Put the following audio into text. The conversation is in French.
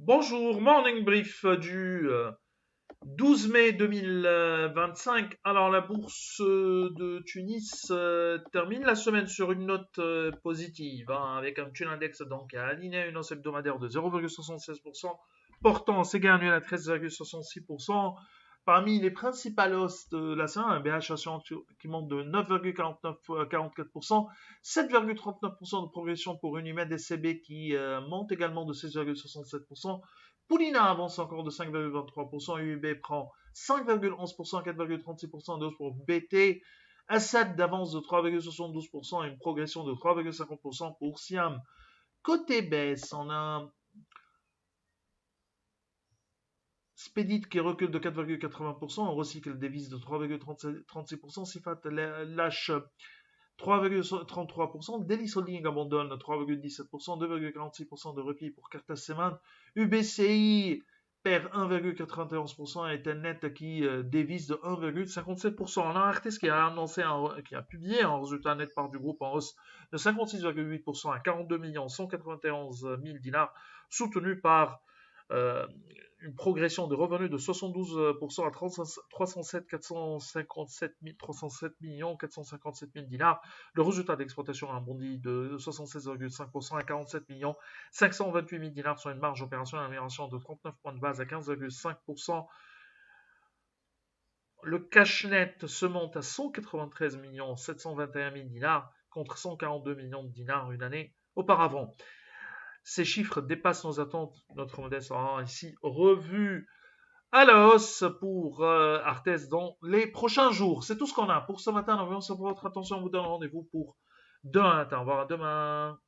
Bonjour, morning brief du 12 mai 2025. Alors la bourse de Tunis termine la semaine sur une note positive, hein, avec un taux index donc à aligné à une hausse hebdomadaire de 0,76%, portant ses gains annuels à 13,66%. Parmi les principales hausses de la semaine, un BH Assurance qui monte de 9,44%, 7,39% de progression pour Unimed DCB qui monte également de 16,67%. Poulina avance encore de 5,23%, UUB prend 5,11%, 4,36% de hausse pour BT, Assad d'avance de 3,72% et une progression de 3,50% pour Siam. Côté baisse, on a Spedit qui recule de 4,80%, on recycle des vis de 3,36%, Sifat lâche 3,33%, Delis Holding abandonne 3,17%, 2,46% de repli pour Cartas Seman, UBCI perd 1,91% et Telnet qui dévisse de 1,57%. On a Artis qui a qui a publié un résultat net part du groupe en hausse de 56,8% à 42 191 000 dinars, soutenu par euh, une progression de revenus de 72% à 307 457 000 dinars. Le résultat d'exploitation a bondi de 76,5% à 47 528 000 dinars, soit une marge opérationnelle d'amélioration de 39 points de base à 15,5%. Le cash net se monte à 193 721 000 dinars contre 142 millions de dinars une année auparavant. Ces chiffres dépassent nos attentes. Notre modèle sera ici revu à la hausse pour Arthès dans les prochains jours. C'est tout ce qu'on a pour ce matin. Merci pour votre attention. On vous donne rendez-vous pour demain matin. Au revoir à demain.